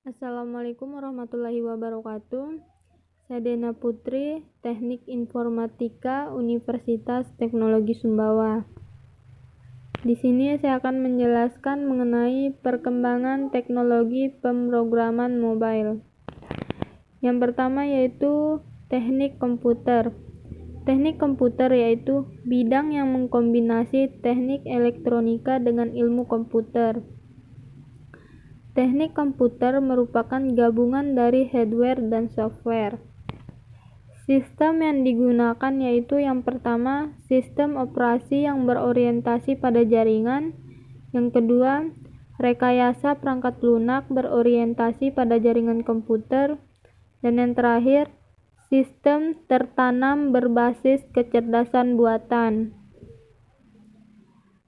Assalamualaikum warahmatullahi wabarakatuh. Saya Dena Putri, Teknik Informatika Universitas Teknologi Sumbawa. Di sini saya akan menjelaskan mengenai perkembangan teknologi pemrograman mobile. Yang pertama yaitu teknik komputer. Teknik komputer yaitu bidang yang mengkombinasi teknik elektronika dengan ilmu komputer. Teknik komputer merupakan gabungan dari hardware dan software. Sistem yang digunakan yaitu yang pertama, sistem operasi yang berorientasi pada jaringan. Yang kedua, rekayasa perangkat lunak berorientasi pada jaringan komputer. Dan yang terakhir, sistem tertanam berbasis kecerdasan buatan.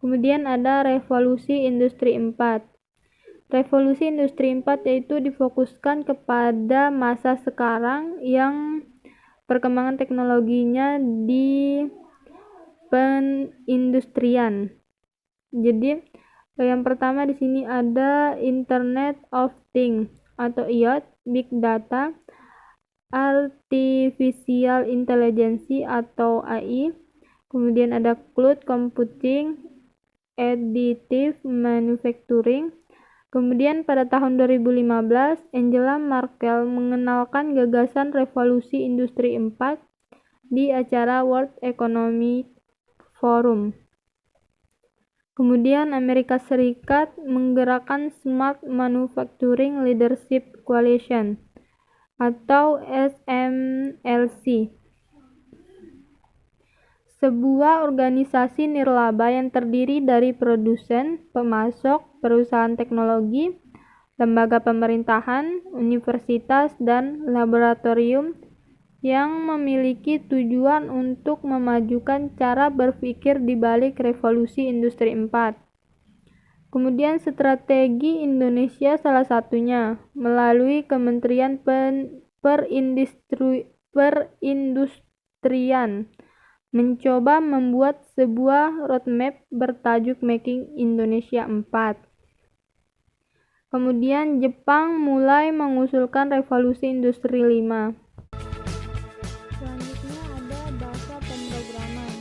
Kemudian ada revolusi industri 4. Revolusi industri 4 yaitu difokuskan kepada masa sekarang yang perkembangan teknologinya di penindustrian. Jadi yang pertama di sini ada Internet of Things atau IoT, Big Data, Artificial Intelligence atau AI. Kemudian ada Cloud Computing, Additive Manufacturing. Kemudian pada tahun 2015, Angela Merkel mengenalkan gagasan revolusi industri 4 di acara World Economic Forum. Kemudian Amerika Serikat menggerakkan Smart Manufacturing Leadership Coalition atau SMLC. Sebuah organisasi nirlaba yang terdiri dari produsen, pemasok, perusahaan teknologi, lembaga pemerintahan, universitas, dan laboratorium yang memiliki tujuan untuk memajukan cara berpikir di balik revolusi industri 4. Kemudian strategi Indonesia salah satunya melalui Kementerian Perindustrian mencoba membuat sebuah roadmap bertajuk Making Indonesia 4. Kemudian Jepang mulai mengusulkan revolusi industri 5. Selanjutnya ada bahasa pemrograman.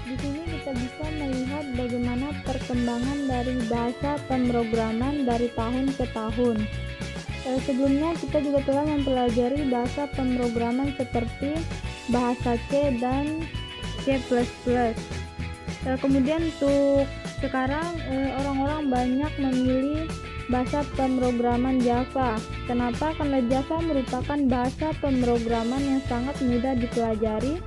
Di sini kita bisa melihat bagaimana perkembangan dari bahasa pemrograman dari tahun ke tahun. Sebelumnya kita juga telah mempelajari bahasa pemrograman seperti bahasa C dan C++. Kemudian untuk sekarang orang-orang banyak memilih bahasa pemrograman Java. Kenapa? Karena Java merupakan bahasa pemrograman yang sangat mudah dipelajari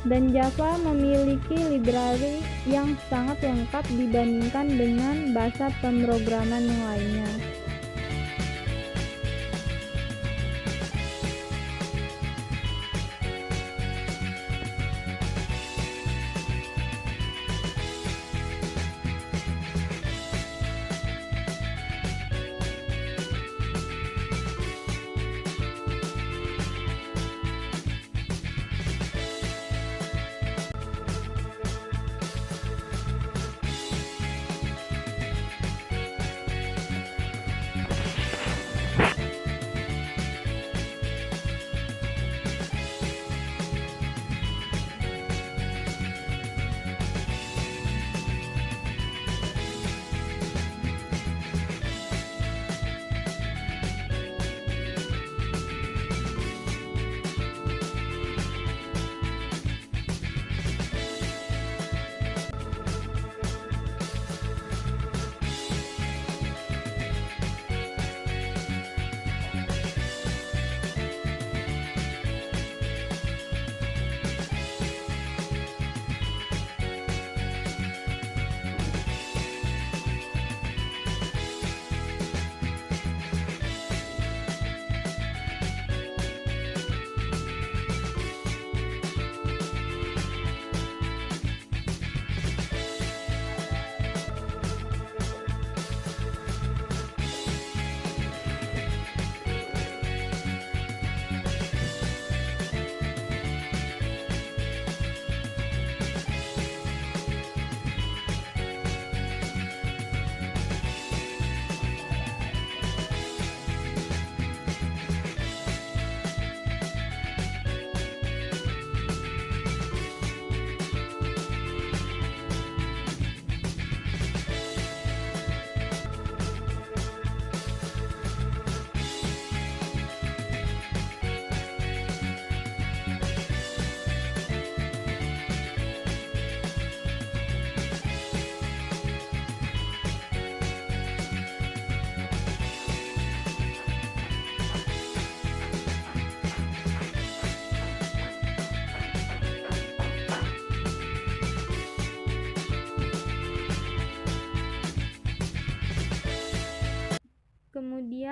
dan Java memiliki library yang sangat lengkap dibandingkan dengan bahasa pemrograman yang lainnya.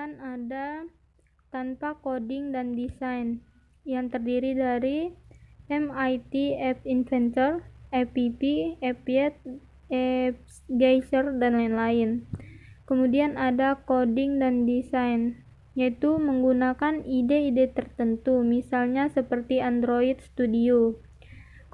Kemudian ada tanpa coding dan desain yang terdiri dari MIT App Inventor, App, Appiet, Appgeyser, dan lain-lain. Kemudian ada coding dan desain, yaitu menggunakan ide-ide tertentu, misalnya seperti Android Studio.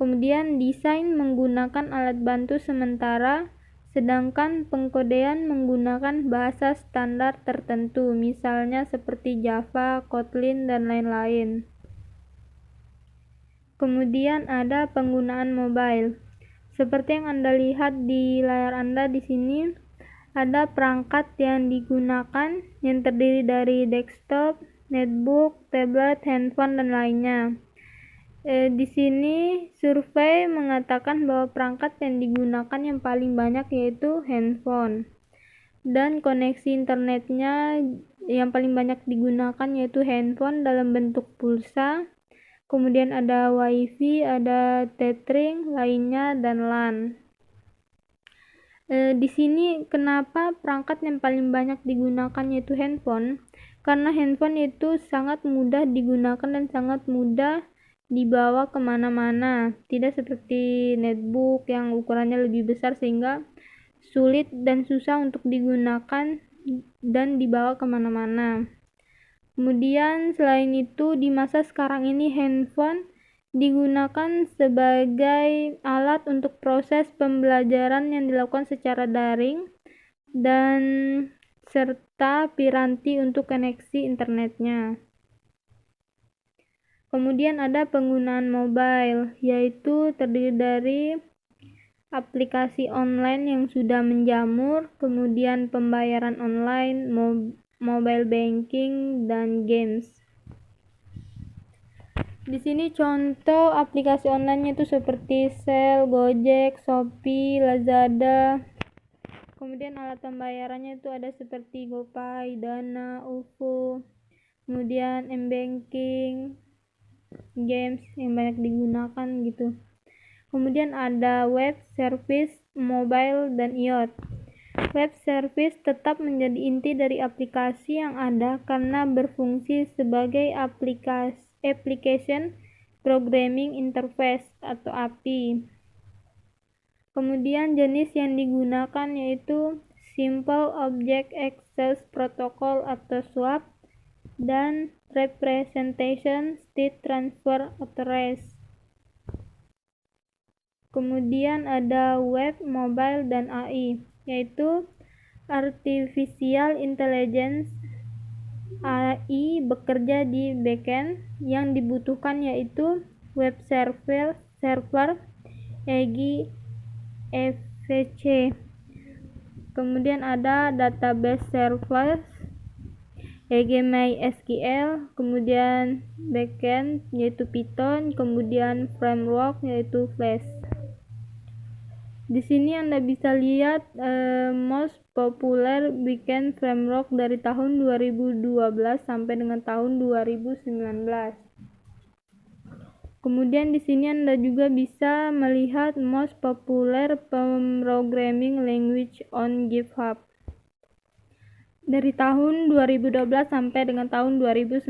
Kemudian desain menggunakan alat bantu sementara, sedangkan pengkodean menggunakan bahasa standar tertentu, misalnya seperti Java, Kotlin, dan lain-lain. Kemudian ada penggunaan mobile. Seperti yang Anda lihat di layar Anda di sini, ada perangkat yang digunakan yang terdiri dari desktop, netbook, tablet, handphone, dan lainnya. Di sini survei mengatakan bahwa perangkat yang digunakan yang paling banyak yaitu handphone, dan koneksi internetnya yang paling banyak digunakan yaitu handphone dalam bentuk pulsa. Kemudian ada wifi, ada tethering lainnya, dan LAN. Di sini kenapa perangkat yang paling banyak digunakan yaitu handphone? Karena handphone itu sangat mudah digunakan dan sangat mudah dibawa kemana-mana, tidak seperti netbook yang ukurannya lebih besar sehingga sulit dan susah untuk digunakan dan dibawa kemana-mana. Kemudian selain itu, di masa sekarang ini handphone digunakan sebagai alat untuk proses pembelajaran yang dilakukan secara daring dan serta piranti untuk koneksi internetnya. Kemudian ada penggunaan mobile, yaitu terdiri dari aplikasi online yang sudah menjamur, kemudian pembayaran online, mobile banking, dan games. Di sini contoh aplikasi online itu seperti Sell, Gojek, Shopee, Lazada. Kemudian alat pembayarannya itu ada seperti GoPay, Dana, OVO, kemudian M-Banking, games yang banyak digunakan gitu. Kemudian ada web service, mobile, dan IoT. Web service tetap menjadi inti dari aplikasi yang ada karena berfungsi sebagai application programming interface atau API. Kemudian jenis yang digunakan yaitu Simple Object Access Protocol atau SWAP dan Representation State Transfer atau REST. Kemudian ada web, mobile, dan AI, yaitu Artificial Intelligence. AI bekerja di backend, yang dibutuhkan yaitu web server, EVC. Kemudian ada database server, MySQL, kemudian backend yaitu Python, kemudian framework yaitu Flash. Di sini Anda bisa lihat most popular backend framework dari tahun 2012 sampai dengan tahun 2019. Kemudian di sini Anda juga bisa melihat most popular programming language on GitHub dari tahun 2012 sampai dengan tahun 2019.